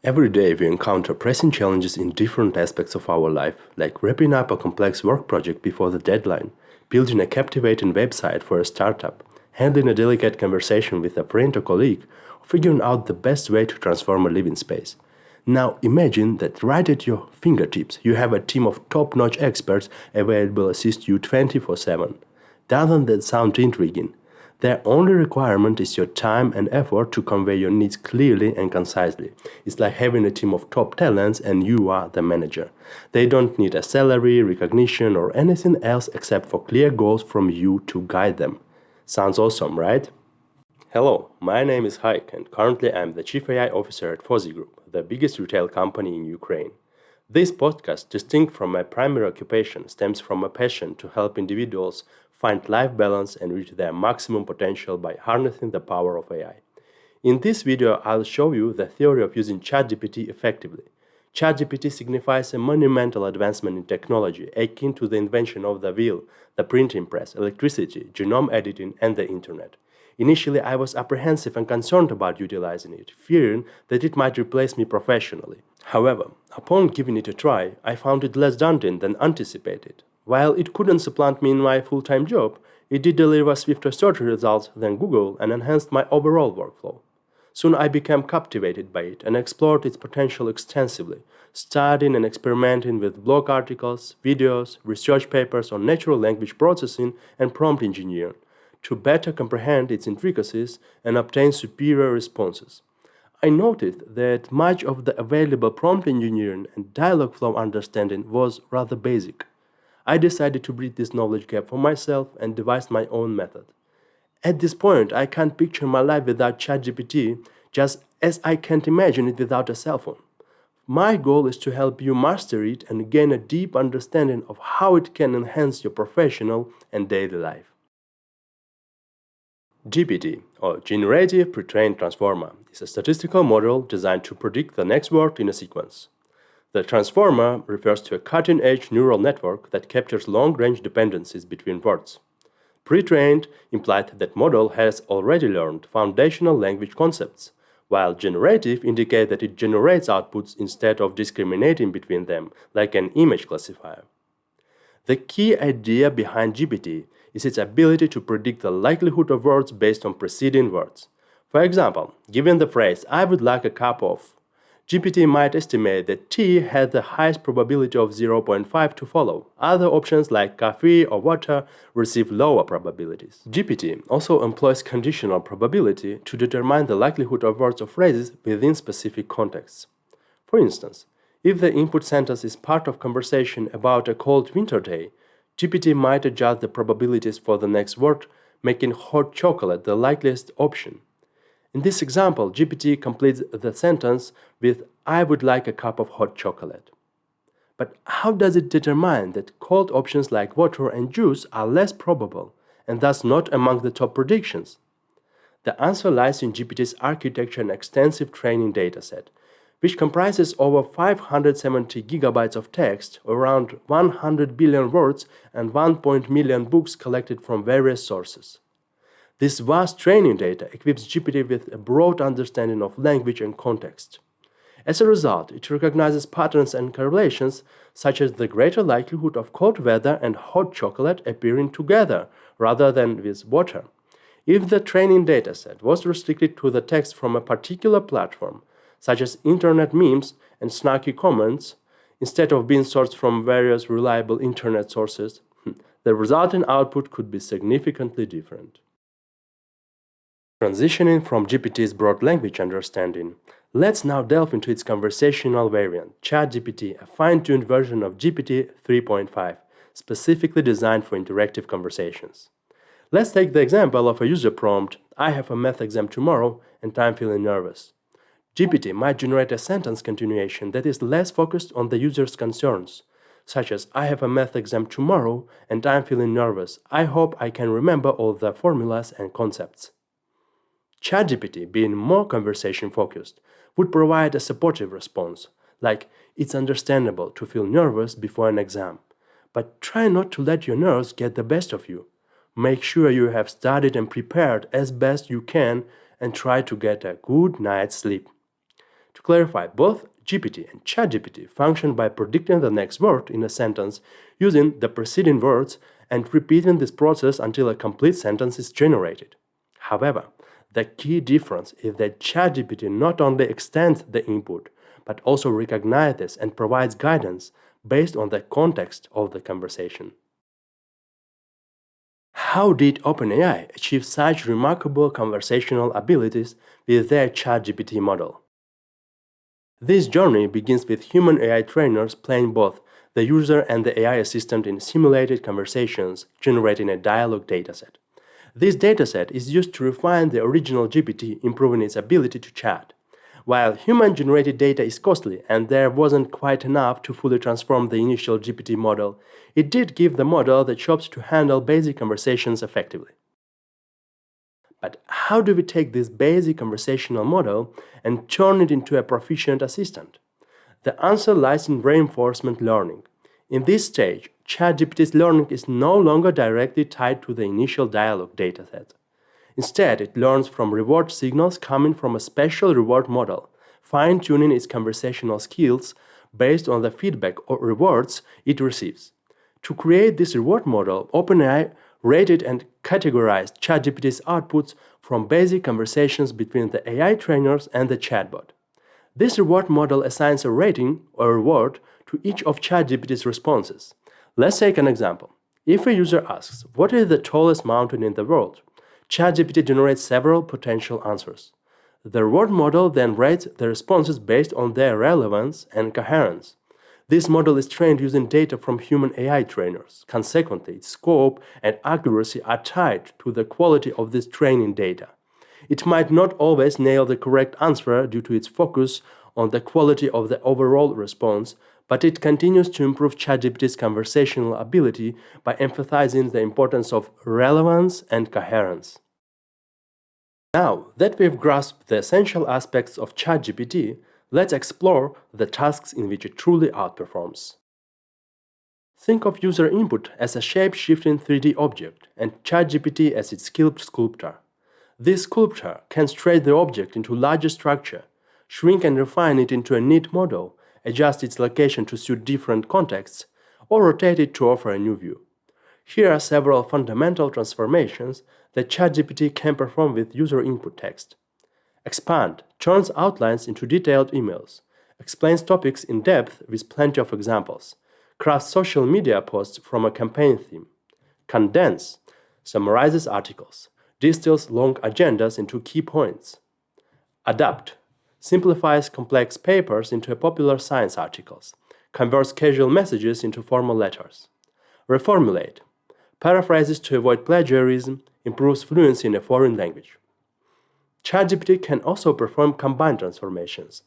Every day we encounter pressing challenges in different aspects of our life, like wrapping up a complex work project before the deadline, building a captivating website for a startup, handling a delicate conversation with a friend or colleague, or figuring out the best way to transform a living space. Now imagine that right at your fingertips you have a team of top-notch experts available to assist you 24/7. Doesn't that sound intriguing? Their only requirement is your time and effort to convey your needs clearly and concisely. It's like having a team of top talents and you are the manager. They don't need a salary, recognition, or anything else except for clear goals from you to guide them. Sounds awesome, right? Hello, my name is Haik and currently I'm the Chief AI Officer at Fozi Group, the biggest retail company in Ukraine. This podcast, distinct from my primary occupation, stems from a passion to help individuals find life balance and reach their maximum potential by harnessing the power of AI. In this video, I'll show you the theory of using Chatgpt effectively. Chatgpt signifies a monumental advancement in technology akin to the invention of the wheel, the printing press, electricity, genome editing, and the internet. Initially, I was apprehensive and concerned about utilizing it, fearing that it might replace me professionally. However, upon giving it a try, I found it less daunting than anticipated. While it couldn't supplant me in my full-time job, it did deliver swifter search results than Google and enhanced my overall workflow. Soon I became captivated by it and explored its potential extensively, studying and experimenting with blog articles, videos, research papers on natural language processing and prompt engineering to better comprehend its intricacies and obtain superior responses. I noted that much of the available prompt engineering and dialog flow understanding was rather basic. I decided to bridge this knowledge gap for myself and devised my own method. At this point, I can't picture my life without ChatGPT, just as I can't imagine it without a cell phone. My goal is to help you master it and gain a deep understanding of how it can enhance your professional and daily life. GPT, or Generative Pre-trained Transformer, is a statistical model designed to predict the next word in a sequence. The transformer refers to a cutting-edge neural network that captures long-range dependencies between words. Pre-trained implied that model has already learned foundational language concepts, while generative indicates that it generates outputs instead of discriminating between them, like an image classifier. The key idea behind GPT is its ability to predict the likelihood of words based on preceding words. For example, given the phrase, "I would like a cup of," GPT might estimate that tea had the highest probability of 0.5 to follow. Other options like coffee or water receive lower probabilities. GPT also employs conditional probability to determine the likelihood of words or phrases within specific contexts. For instance, if the input sentence is part of conversation about a cold winter day, GPT might adjust the probabilities for the next word, making hot chocolate the likeliest option. In this example, GPT completes the sentence with "I would like a cup of hot chocolate." But how does it determine that cold options like water and juice are less probable and thus not among the top predictions? The answer lies in GPT's architecture and extensive training dataset, which comprises over 570 gigabytes of text, around 100 billion words, and 1 million books collected from various sources. This vast training data equips GPT with a broad understanding of language and context. As a result, it recognizes patterns and correlations, such as the greater likelihood of cold weather and hot chocolate appearing together rather than with water. If the training dataset was restricted to the text from a particular platform, such as internet memes and snarky comments, instead of being sourced from various reliable internet sources, the resulting output could be significantly different. Transitioning from GPT's broad language understanding, let's now delve into its conversational variant, ChatGPT, a fine-tuned version of GPT 3.5, specifically designed for interactive conversations. Let's take the example of a user prompt, "I have a math exam tomorrow and I'm feeling nervous." GPT might generate a sentence continuation that is less focused on the user's concerns, such as, "I have a math exam tomorrow and I'm feeling nervous. I hope I can remember all the formulas and concepts." ChatGPT, being more conversation-focused, would provide a supportive response, like, "It's understandable to feel nervous before an exam, but try not to let your nerves get the best of you. Make sure you have studied and prepared as best you can and try to get a good night's sleep." To clarify, both GPT and ChatGPT function by predicting the next word in a sentence using the preceding words and repeating this process until a complete sentence is generated. However, the key difference is that ChatGPT not only extends the input, but also recognizes and provides guidance based on the context of the conversation. How did OpenAI achieve such remarkable conversational abilities with their ChatGPT model? This journey begins with human AI trainers playing both the user and the AI assistant in simulated conversations, generating a dialogue dataset. This dataset is used to refine the original GPT, improving its ability to chat. While human-generated data is costly and there wasn't quite enough to fully transform the initial GPT model, it did give the model the chops to handle basic conversations effectively. But how do we take this basic conversational model and turn it into a proficient assistant? The answer lies in reinforcement learning. In this stage, ChatGPT's learning is no longer directly tied to the initial dialogue dataset. Instead, it learns from reward signals coming from a special reward model, fine-tuning its conversational skills based on the feedback or rewards it receives. To create this reward model, OpenAI rated and categorized ChatGPT's outputs from basic conversations between the AI trainers and the chatbot. This reward model assigns a rating or reward to each of ChatGPT's responses. Let's take an example. If a user asks, "What is the tallest mountain in the world?" ChatGPT generates several potential answers. The reward model then rates the responses based on their relevance and coherence. This model is trained using data from human AI trainers. Consequently, its scope and accuracy are tied to the quality of this training data. It might not always nail the correct answer due to its focus on the quality of the overall response, but it continues to improve ChatGPT's conversational ability by emphasizing the importance of relevance and coherence. Now that we've grasped the essential aspects of ChatGPT, let's explore the tasks in which it truly outperforms. Think of user input as a shape-shifting 3D object and ChatGPT as its skilled sculptor. This sculptor can stretch the object into larger structure, shrink and refine it into a neat model, adjust its location to suit different contexts, or rotate it to offer a new view. Here are several fundamental transformations that ChatGPT can perform with user input text. Expand turns outlines into detailed emails, explains topics in depth with plenty of examples, crafts social media posts from a campaign theme. Condense summarizes articles, distills long agendas into key points. Adapt simplifies complex papers into popular science articles, converts casual messages into formal letters. Reformulate paraphrases to avoid plagiarism, improves fluency in a foreign language. ChatGPT can also perform combined transformations,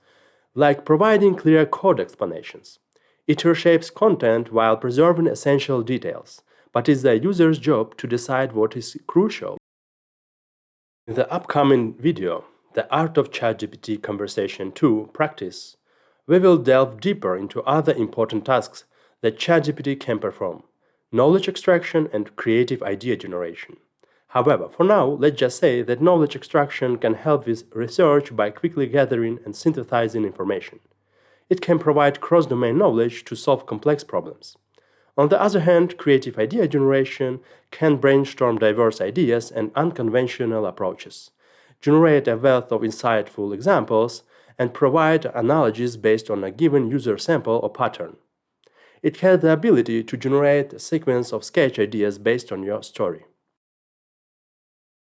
like providing clear code explanations. It reshapes content while preserving essential details, but it's the user's job to decide what is crucial. In the upcoming video, The Art of ChatGPT Conversation 2 Practice, we will delve deeper into other important tasks that ChatGPT can perform: knowledge extraction and creative idea generation. However, for now, let's just say that knowledge extraction can help with research by quickly gathering and synthesizing information. It can provide cross-domain knowledge to solve complex problems. On the other hand, creative idea generation can brainstorm diverse ideas and unconventional approaches, generate a wealth of insightful examples, and provide analogies based on a given user sample or pattern. It has the ability to generate a sequence of sketch ideas based on your story.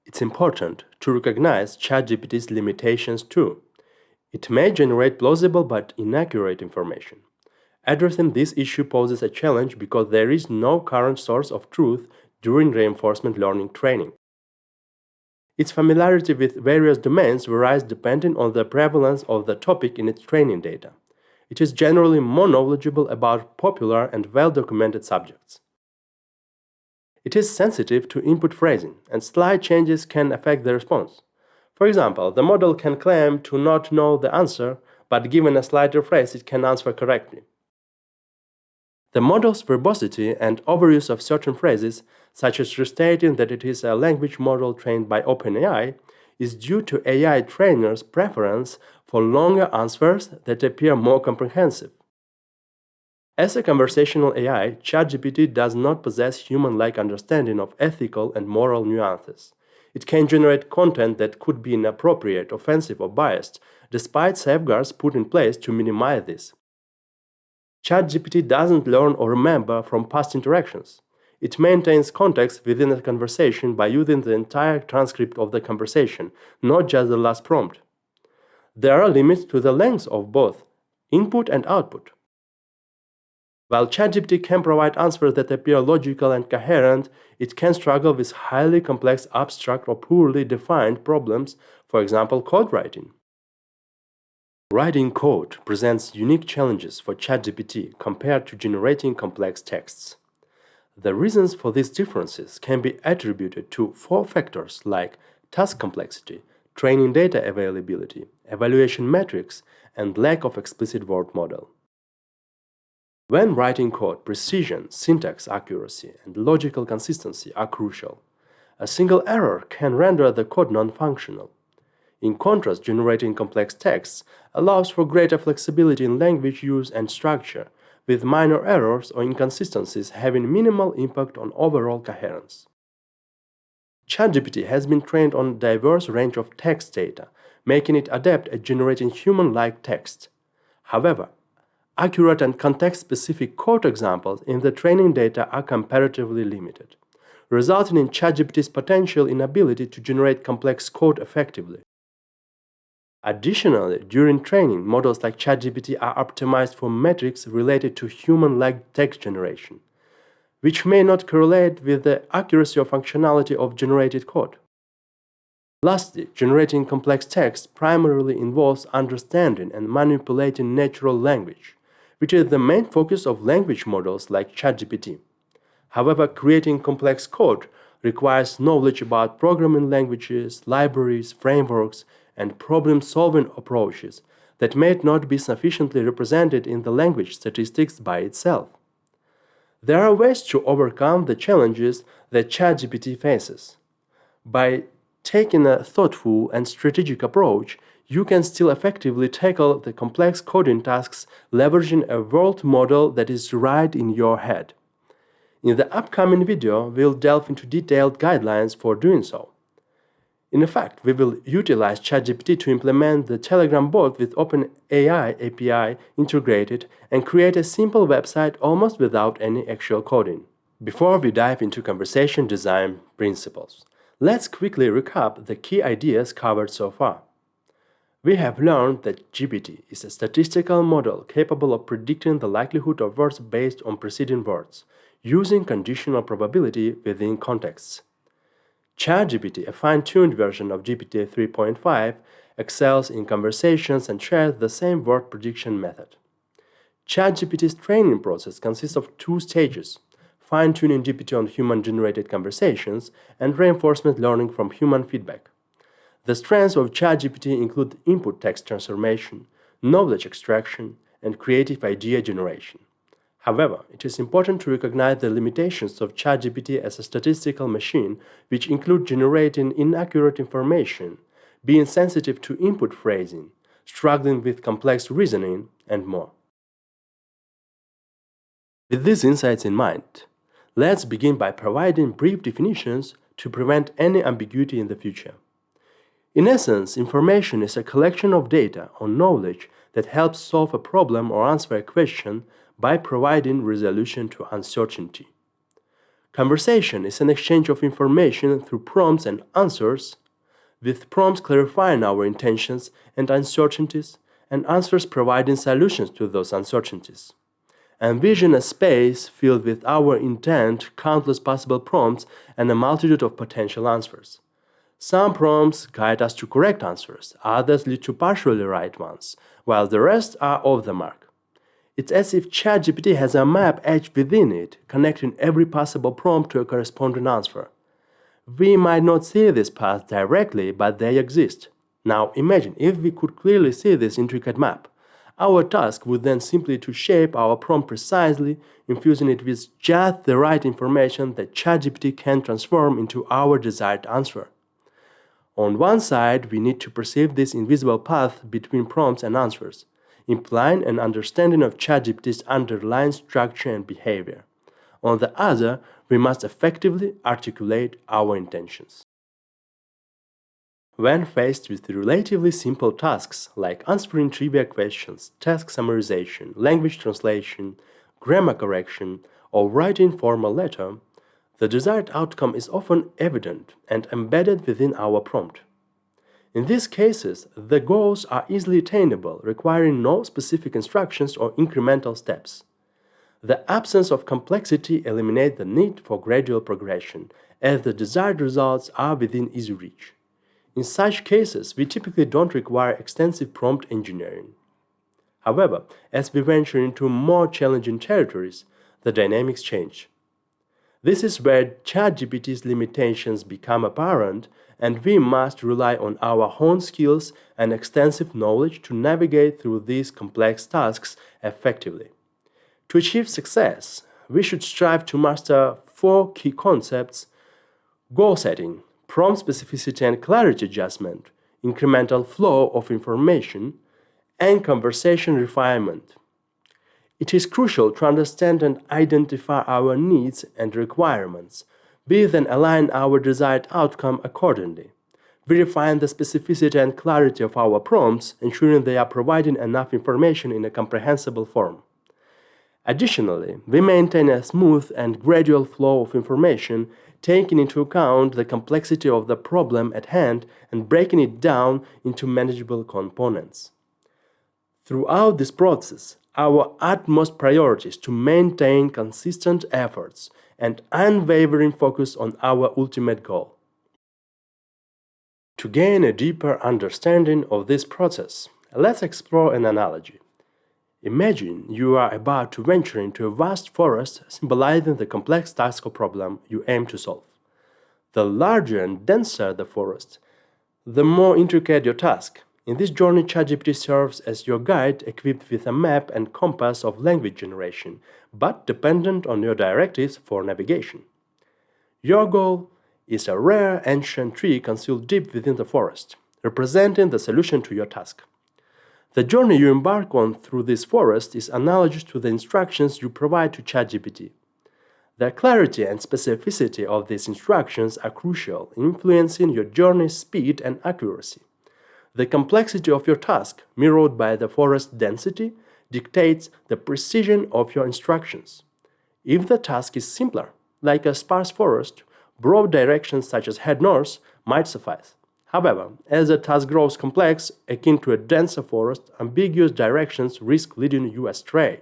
It's important to recognize ChatGPT's limitations too. It may generate plausible but inaccurate information. Addressing this issue poses a challenge because there is no current source of truth during reinforcement learning training. Its familiarity with various domains varies depending on the prevalence of the topic in its training data. It is generally more knowledgeable about popular and well-documented subjects. It is sensitive to input phrasing, and slight changes can affect the response. For example, the model can claim to not know the answer, but given a slighter phrase, it can answer correctly. The model's verbosity and overuse of certain phrases, such as restating that it is a language model trained by OpenAI, is due to AI trainers' preference for longer answers that appear more comprehensive. As a conversational AI, Chatgpt does not possess human-like understanding of ethical and moral nuances. It can generate content that could be inappropriate, offensive, or biased, despite safeguards put in place to minimize this. Chatgpt doesn't learn or remember from past interactions. It maintains context within a conversation by using the entire transcript of the conversation, not just the last prompt. There are limits to the length of both input and output. While Chatgpt can provide answers that appear logical and coherent, it can struggle with highly complex, abstract, or poorly defined problems, for example, code writing. Writing code presents unique challenges for Chatgpt compared to generating complex texts. The reasons for these differences can be attributed to 4 factors like task complexity, training data availability, evaluation metrics, and lack of explicit word model. When writing code, precision, syntax accuracy, and logical consistency are crucial. A single error can render the code non-functional. In contrast, generating complex texts allows for greater flexibility in language use and structure, with minor errors or inconsistencies having minimal impact on overall coherence. Chatgpt has been trained on a diverse range of text data, making it adept at generating human-like text. However, accurate and context-specific code examples in the training data are comparatively limited, resulting in Chatgpt's potential inability to generate complex code effectively. Additionally, during training, models like Chatgpt are optimized for metrics related to human-like text generation, which may not correlate with the accuracy or functionality of generated code. Lastly, generating complex text primarily involves understanding and manipulating natural language, which is the main focus of language models like Chatgpt. However, creating complex code requires knowledge about programming languages, libraries, frameworks, and problem-solving approaches that may not be sufficiently represented in the language statistics by itself. There are ways to overcome the challenges that Chatgpt faces. By taking a thoughtful and strategic approach, you can still effectively tackle the complex coding tasks leveraging a world model that is right in your head. In the upcoming video, we'll delve into detailed guidelines for doing so. In fact, we will utilize Chatgpt to implement the Telegram bot with OpenAI API integrated and create a simple website almost without any actual coding. Before we dive into conversation design principles, let's quickly recap the key ideas covered so far. We have learned that GPT is a statistical model capable of predicting the likelihood of words based on preceding words, using conditional probability within contexts. Chatgpt, a fine-tuned version of GPT 3.5, excels in conversations and shares the same word prediction method. Chatgpt's training process consists of 2 stages: fine-tuning GPT on human-generated conversations and reinforcement learning from human feedback. The strengths of Chatgpt include input text transformation, knowledge extraction, and creative idea generation. However, it is important to recognize the limitations of Chatgpt as a statistical machine, which include generating inaccurate information, being sensitive to input phrasing, struggling with complex reasoning, and more. With these insights in mind, let's begin by providing brief definitions to prevent any ambiguity in the future. In essence, information is a collection of data or knowledge that helps solve a problem or answer a question by providing resolution to uncertainty. Conversation is an exchange of information through prompts and answers, with prompts clarifying our intentions and uncertainties, and answers providing solutions to those uncertainties. Envision a space filled with our intent, countless possible prompts, and a multitude of potential answers. Some prompts guide us to correct answers, others lead to partially right ones, while the rest are off the mark. It's as if Chatgpt has a map etched within it, connecting every possible prompt to a corresponding answer. We might not see these paths directly, but they exist. Now imagine if we could clearly see this intricate map. Our task would then simply to shape our prompt precisely, infusing it with just the right information that Chatgpt can transform into our desired answer. On one side, we need to perceive this invisible path between prompts and answers, implying an understanding of ChatGPT's underlying structure and behavior. On the other, we must effectively articulate our intentions. When faced with relatively simple tasks like answering trivia questions, task summarization, language translation, grammar correction, or writing formal letter, the desired outcome is often evident and embedded within our prompt. In these cases, the goals are easily attainable, requiring no specific instructions or incremental steps. The absence of complexity eliminates the need for gradual progression, as the desired results are within easy reach. In such cases, we typically don't require extensive prompt engineering. However, as we venture into more challenging territories, the dynamics change. This is where ChatGPT's limitations become apparent, and we must rely on our own skills and extensive knowledge to navigate through these complex tasks effectively. To achieve success, we should strive to master 4 key concepts: goal setting, prompt specificity and clarity adjustment, incremental flow of information, and conversation refinement. It is crucial to understand and identify our needs and requirements. We then align our desired outcome accordingly. We refine the specificity and clarity of our prompts, ensuring they are providing enough information in a comprehensible form. Additionally, we maintain a smooth and gradual flow of information, taking into account the complexity of the problem at hand and breaking it down into manageable components. Throughout this process, our utmost priority is to maintain consistent efforts and unwavering focus on our ultimate goal. To gain a deeper understanding of this process, let's explore an analogy. Imagine you are about to venture into a vast forest symbolizing the complex task or problem you aim to solve. The larger and denser the forest, the more intricate your task. In this journey, ChatGPT serves as your guide, equipped with a map and compass of language generation, but dependent on your directives for navigation. Your goal is a rare ancient tree concealed deep within the forest, representing the solution to your task. The journey you embark on through this forest is analogous to the instructions you provide to ChatGPT. The clarity and specificity of these instructions are crucial, influencing your journey's speed and accuracy. The complexity of your task, mirrored by the forest density, dictates the precision of your instructions. If the task is simpler, like a sparse forest, broad directions such as head north might suffice. However, as the task grows complex, akin to a denser forest, ambiguous directions risk leading you astray.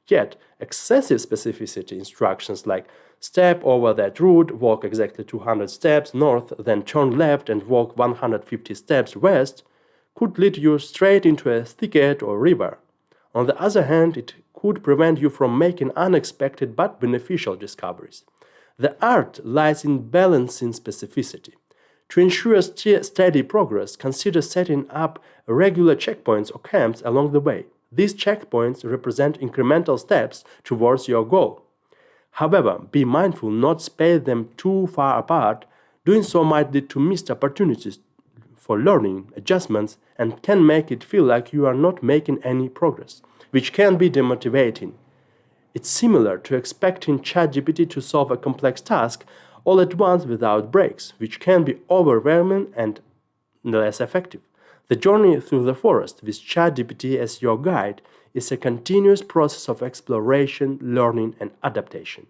Yet, excessive specificity instructions like step over that route, walk exactly 200 steps north, then turn left and walk 150 steps west, could lead you straight into a thicket or river. On the other hand, it could prevent you from making unexpected but beneficial discoveries. The art lies in balancing specificity. To ensure steady progress, consider setting up regular checkpoints or camps along the way. These checkpoints represent incremental steps towards your goal. However, be mindful not to space them too far apart. Doing so might lead to missed opportunities for learning, adjustments, and can make it feel like you are not making any progress, which can be demotivating. It's similar to expecting ChatGPT to solve a complex task all at once without breaks, which can be overwhelming and less effective. The journey through the forest with ChatGPT as your guide is a continuous process of exploration, learning, and adaptation.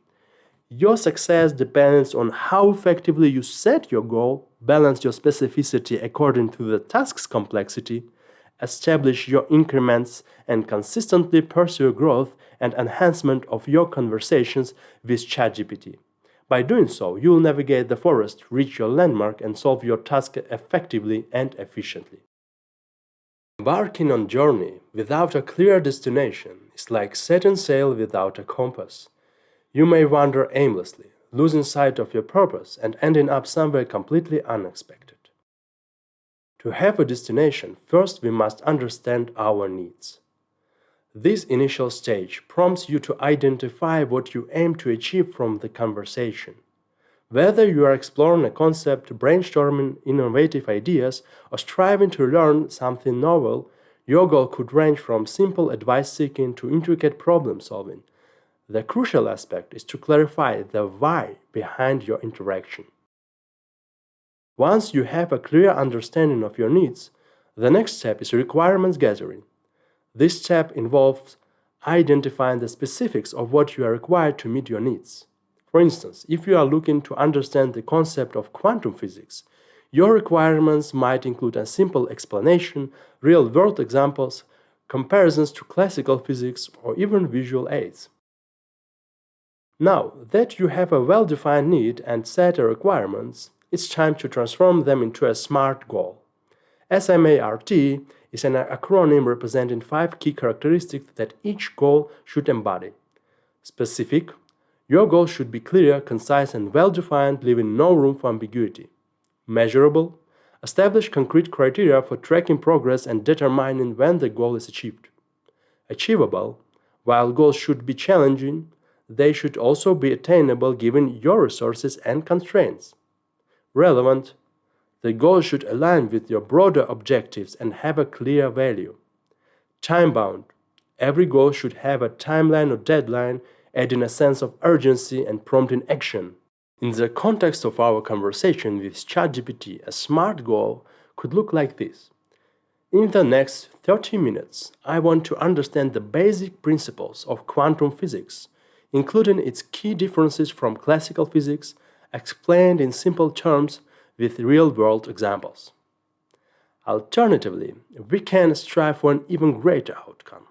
Your success depends on how effectively you set your goal, balance your specificity according to the task's complexity, establish your increments, and consistently pursue growth and enhancement of your conversations with ChatGPT. By doing so, you will navigate the forest, reach your landmark, and solve your task effectively and efficiently. Embarking on a journey without a clear destination is like setting sail without a compass. You may wander aimlessly, losing sight of your purpose and ending up somewhere completely unexpected. To have a destination, first we must understand our needs. This initial stage prompts you to identify what you aim to achieve from the conversation. Whether you are exploring a concept, brainstorming innovative ideas, or striving to learn something novel, your goal could range from simple advice seeking to intricate problem solving. The crucial aspect is to clarify the why behind your interaction. Once you have a clear understanding of your needs, the next step is requirements gathering. This step involves identifying the specifics of what you are required to meet your needs. For instance, if you are looking to understand the concept of quantum physics, your requirements might include a simple explanation, real-world examples, comparisons to classical physics, or even visual aids. Now that you have a well-defined need and set of requirements, it's time to transform them into a SMART goal. SMART is an acronym representing 5 key characteristics that each goal should embody. Specific. Your goal should be clear, concise, and well-defined, leaving no room for ambiguity. Measurable. Establish concrete criteria for tracking progress and determining when the goal is achieved. Achievable. While goals should be challenging, they should also be attainable given your resources and constraints. Relevant. The goal should align with your broader objectives and have a clear value. Time-bound. Every goal should have a timeline or deadline, adding a sense of urgency and prompting action. In the context of our conversation with Chatgpt, a SMART goal could look like this. In the next 30 minutes, I want to understand the basic principles of quantum physics, including its key differences from classical physics, explained in simple terms with real-world examples. Alternatively, we can strive for an even greater outcome.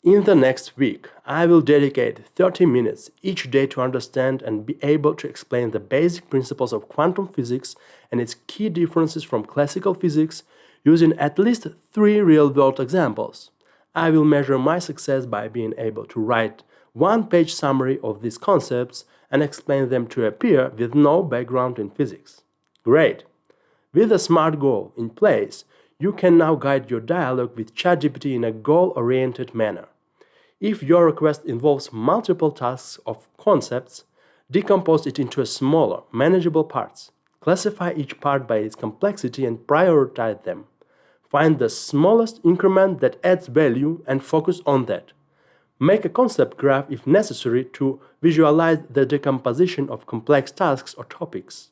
In the next week, I will dedicate 30 minutes each day to understand and be able to explain the basic principles of quantum physics and its key differences from classical physics using at least 3 real-world examples. I will measure my success by being able to write one-page summary of these concepts and explain them to a peer with no background in physics. Great! With a SMART goal in place, you can now guide your dialogue with Chatgpt in a goal-oriented manner. If your request involves multiple tasks of concepts, decompose it into smaller, manageable parts. Classify each part by its complexity and prioritize them. Find the smallest increment that adds value and focus on that. Make a concept graph if necessary to visualize the decomposition of complex tasks or topics.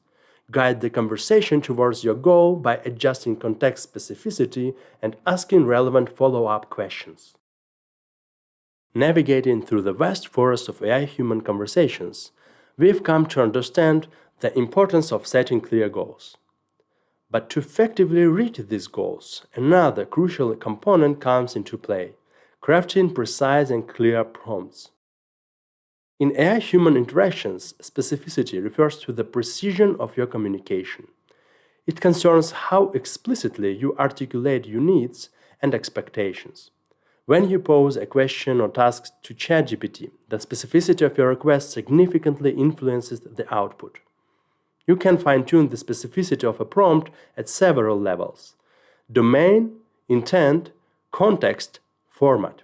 Guide the conversation towards your goal by adjusting context specificity and asking relevant follow-up questions. Navigating through the vast forest of AI-human conversations, we've come to understand the importance of setting clear goals. But to effectively reach these goals, another crucial component comes into play: crafting precise and clear prompts. In AI-human interactions, specificity refers to the precision of your communication. It concerns how explicitly you articulate your needs and expectations. When you pose a question or task to Chatgpt, the specificity of your request significantly influences the output. You can fine-tune the specificity of a prompt at several levels: domain, intent, context, format.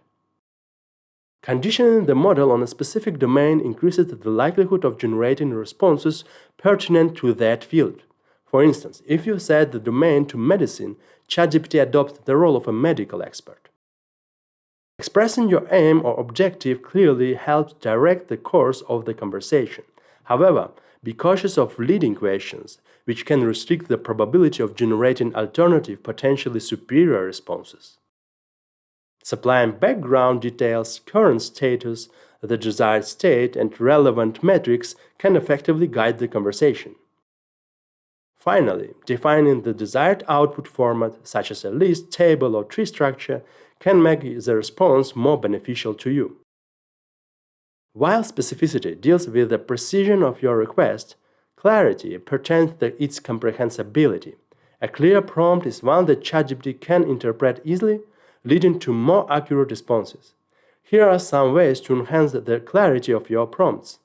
Conditioning the model on a specific domain increases the likelihood of generating responses pertinent to that field. For instance, if you set the domain to medicine, Chatgpt adopts the role of a medical expert. Expressing your aim or objective clearly helps direct the course of the conversation. However, be cautious of leading questions, which can restrict the probability of generating alternative, potentially superior responses. Supplying background details, current status, the desired state, and relevant metrics can effectively guide the conversation. Finally, defining the desired output format, such as a list, table, or tree structure, can make the response more beneficial to you. While specificity deals with the precision of your request, clarity pertains to its comprehensibility. A clear prompt is one that Chatgpt can interpret easily, leading to more accurate responses. Here are some ways to enhance the clarity of your prompts.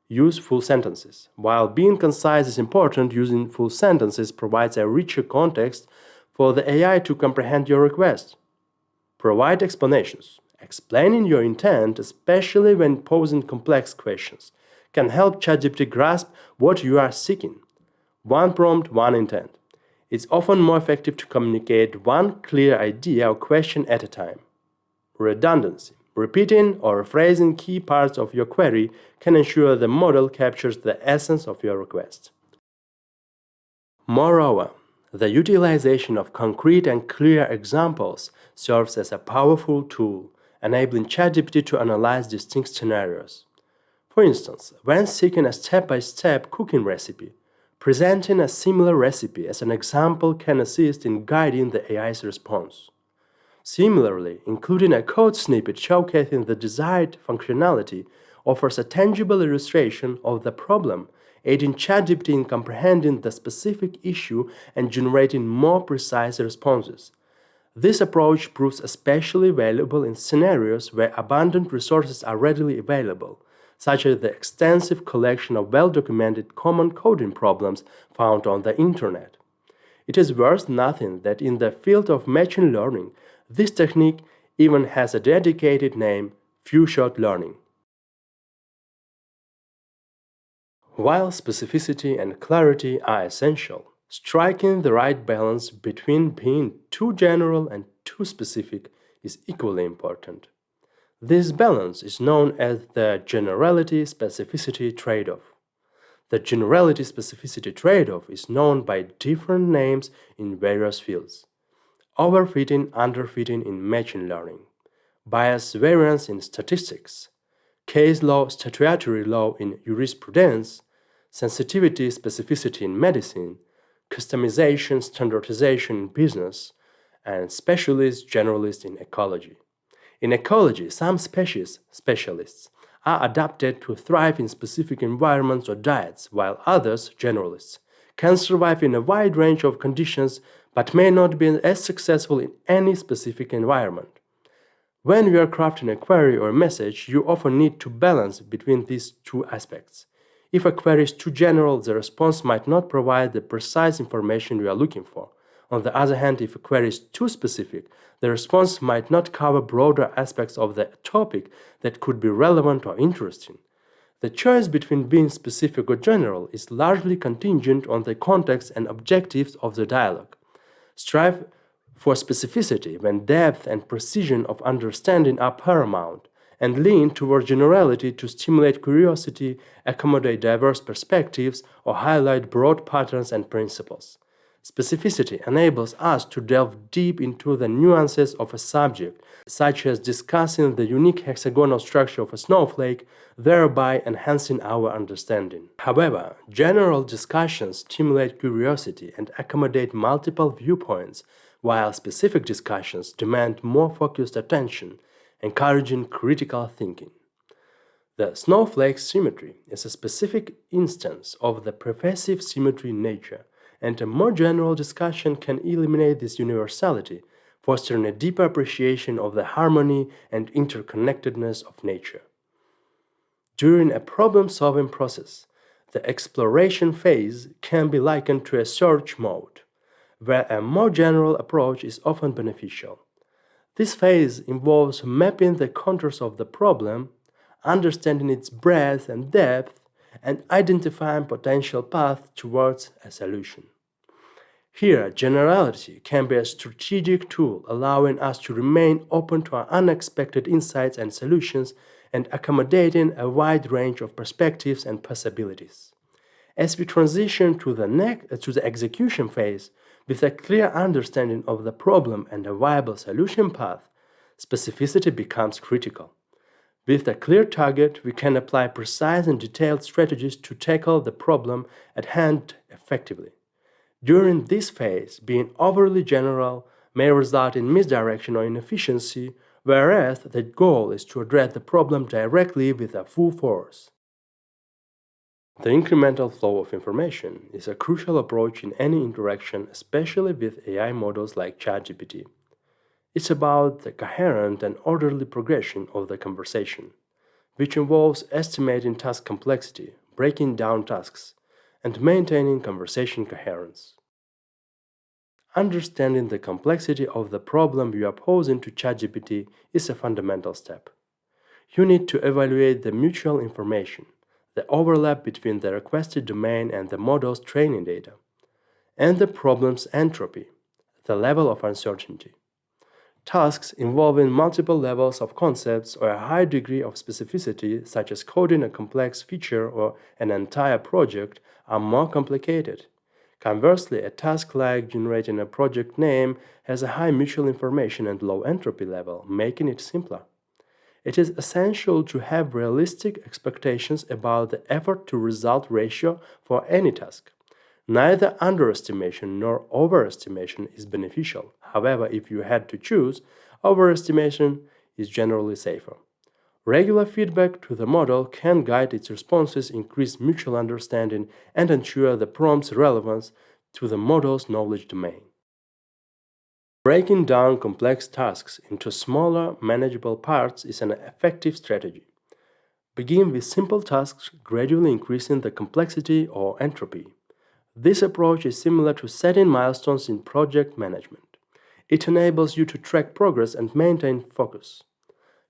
Use full sentences. While being concise is important, using full sentences provides a richer context for the AI to comprehend your request. Provide explanations. Explaining your intent, especially when posing complex questions, can help ChatGPT grasp what you are seeking. One prompt, one intent. It's often more effective to communicate one clear idea or question at a time. Redundancy. Repeating or rephrasing key parts of your query can ensure the model captures the essence of your request. Moreover, the utilization of concrete and clear examples serves as a powerful tool, enabling ChatGPT to analyze distinct scenarios. For instance, when seeking a step-by-step cooking recipe, presenting a similar recipe as an example can assist in guiding the AI's response. Similarly, including a code snippet showcasing the desired functionality offers a tangible illustration of the problem, aiding ChatGPT in comprehending the specific issue and generating more precise responses. This approach proves especially valuable in scenarios where abundant resources are readily available, such as the extensive collection of well-documented common coding problems found on the Internet. It is worth noting that in the field of machine learning, this technique even has a dedicated name, few-shot learning. While specificity and clarity are essential, striking the right balance between being too general and too specific is equally important. This balance is known as the generality-specificity trade-off. The generality-specificity trade-off is known by different names in various fields. Overfitting, underfitting in machine learning, bias variance in statistics, case law, statutory law in jurisprudence, sensitivity, specificity in medicine, customization, standardization in business, and specialist, generalist in ecology. In ecology, some species, specialists, are adapted to thrive in specific environments or diets, while others, generalists, can survive in a wide range of conditions but may not be as successful in any specific environment. When you are crafting a query or a message, you often need to balance between these two aspects. If a query is too general, the response might not provide the precise information you are looking for. On the other hand, if a query is too specific, the response might not cover broader aspects of the topic that could be relevant or interesting. The choice between being specific or general is largely contingent on the context and objectives of the dialogue. Strive for specificity when depth and precision of understanding are paramount, and lean toward generality to stimulate curiosity, accommodate diverse perspectives, or highlight broad patterns and principles. Specificity enables us to delve deep into the nuances of a subject, such as discussing the unique hexagonal structure of a snowflake, thereby enhancing our understanding. However, general discussions stimulate curiosity and accommodate multiple viewpoints, while specific discussions demand more focused attention, encouraging critical thinking. The snowflake symmetry is a specific instance of the pervasive symmetry in nature, and a more general discussion can eliminate this universality, fostering a deeper appreciation of the harmony and interconnectedness of nature. During a problem-solving process, the exploration phase can be likened to a search mode, where a more general approach is often beneficial. This phase involves mapping the contours of the problem, understanding its breadth and depth, and identifying potential paths towards a solution. Here, generality can be a strategic tool allowing us to remain open to unexpected insights and solutions and accommodating a wide range of perspectives and possibilities. As we transition to the execution phase, with a clear understanding of the problem and a viable solution path, specificity becomes critical. With a clear target, we can apply precise and detailed strategies to tackle the problem at hand effectively. During this phase, being overly general may result in misdirection or inefficiency, whereas the goal is to address the problem directly with a full force. The incremental flow of information is a crucial approach in any interaction, especially with AI models like Chatgpt. It's about the coherent and orderly progression of the conversation, which involves estimating task complexity, breaking down tasks, and maintaining conversation coherence. Understanding the complexity of the problem you are posing to ChatGPT is a fundamental step. You need to evaluate the mutual information, the overlap between the requested domain and the model's training data, and the problem's entropy, the level of uncertainty. Tasks involving multiple levels of concepts or a high degree of specificity, such as coding a complex feature or an entire project, are more complicated. Conversely, a task like generating a project name has a high mutual information and low entropy level, making it simpler. It is essential to have realistic expectations about the effort to result ratio for any task. Neither underestimation nor overestimation is beneficial. However, if you had to choose, overestimation is generally safer. Regular feedback to the model can guide its responses, increase mutual understanding, and ensure the prompt's relevance to the model's knowledge domain. Breaking down complex tasks into smaller, manageable parts is an effective strategy. Begin with simple tasks, gradually increasing the complexity or entropy. This approach is similar to setting milestones in project management. It enables you to track progress and maintain focus.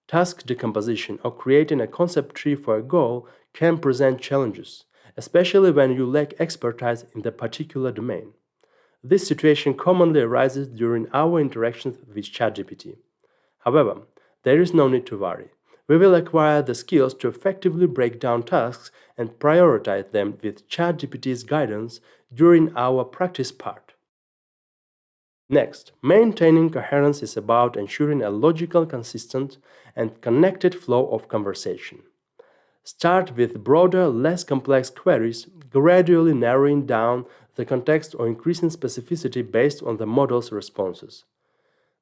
Task decomposition or creating a concept tree for a goal can present challenges, especially when you lack expertise in the particular domain. This situation commonly arises during our interactions with Chatgpt. However, there is no need to worry. We will acquire the skills to effectively break down tasks and prioritize them with Chatgpt's guidance during our practice part. Next, maintaining coherence is about ensuring a logical, consistent, and connected flow of conversation. Start with broader, less complex queries, gradually narrowing down the context or increasing specificity based on the model's responses.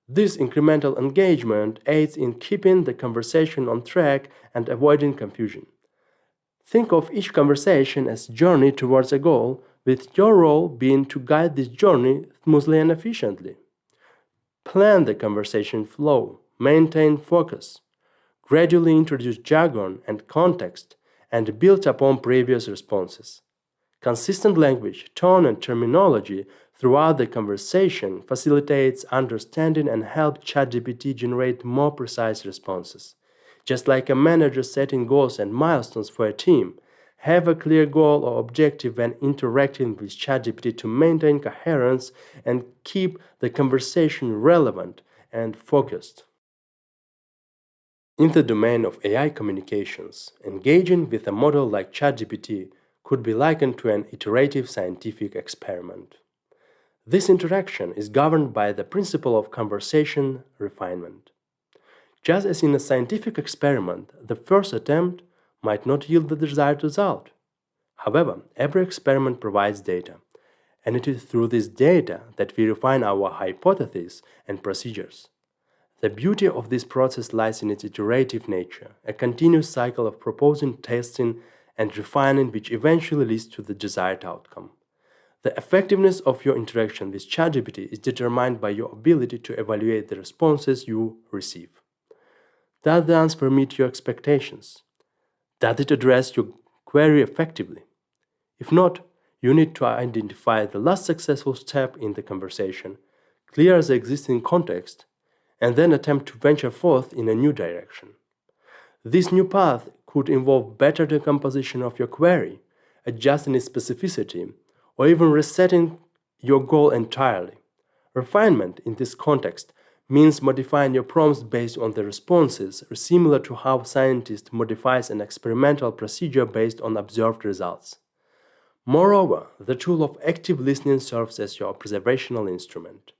This incremental engagement aids in keeping the conversation on track and avoiding confusion. Think of each conversation as a journey towards a goal, with your role being to guide this journey smoothly and efficiently. Plan the conversation flow, maintain focus, gradually introduce jargon and context, and build upon previous responses. Consistent language, tone, and terminology throughout the conversation facilitates understanding and helps Chatgpt generate more precise responses. Just like a manager setting goals and milestones for a team, have a clear goal or objective when interacting with Chatgpt to maintain coherence and keep the conversation relevant and focused. In the domain of AI communications, engaging with a model like Chatgpt could be likened to an iterative scientific experiment. This interaction is governed by the principle of conversation refinement. Just as in a scientific experiment, the first attempt might not yield the desired result. However, every experiment provides data, and it is through this data that we refine our hypotheses and procedures. The beauty of this process lies in its iterative nature, a continuous cycle of proposing, testing, and refining which eventually leads to the desired outcome. The effectiveness of your interaction with Chatgpt is determined by your ability to evaluate the responses you receive. Does the answer meet your expectations? Does it address your query effectively? If not, you need to identify the last successful step in the conversation, clear the existing context, and then attempt to venture forth in a new direction. This new path could involve better decomposition of your query, adjusting its specificity, or even resetting your goal entirely. Refinement in this context means modifying your prompts based on the responses, similar to how scientists modify an experimental procedure based on observed results. Moreover, the tool of active listening serves as your observational instrument.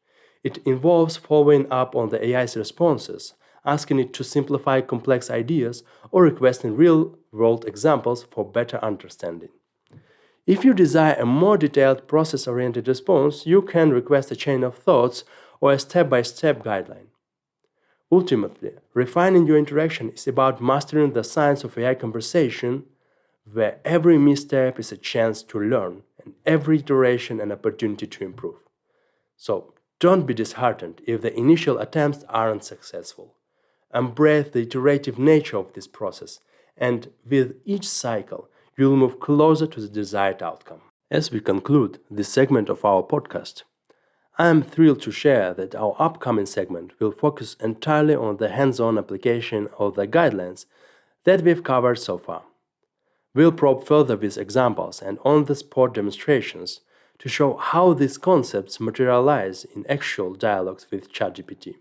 It involves following up on the AI's responses, asking it to simplify complex ideas, or requesting real-world examples for better understanding. If you desire a more detailed process-oriented response, you can request a chain of thoughts or a step-by-step guideline. Ultimately, refining your interaction is about mastering the science of AI conversation, where every misstep is a chance to learn and every iteration an opportunity to improve. So, don't be disheartened if the initial attempts aren't successful. Embrace the iterative nature of this process, and with each cycle, you'll move closer to the desired outcome. As we conclude this segment of our podcast, I am thrilled to share that our upcoming segment will focus entirely on the hands-on application of the guidelines that we've covered so far. We'll probe further with examples and on-the-spot demonstrations to show how these concepts materialize in actual dialogues with Chatgpt.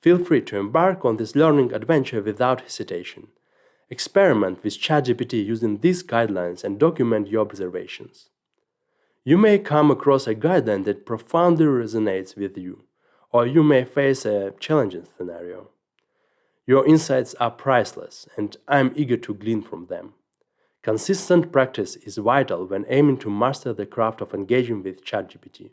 Feel free to embark on this learning adventure without hesitation. Experiment with Chatgpt using these guidelines and document your observations. You may come across a guideline that profoundly resonates with you, or you may face a challenging scenario. Your insights are priceless, and I'm eager to glean from them. Consistent practice is vital when aiming to master the craft of engaging with ChatGPT.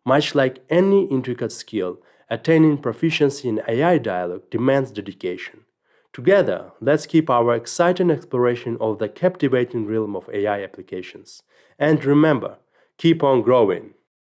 Much like any intricate skill, attaining proficiency in AI dialogue demands dedication. Together, let's keep our exciting exploration of the captivating realm of AI applications. And remember, keep on growing!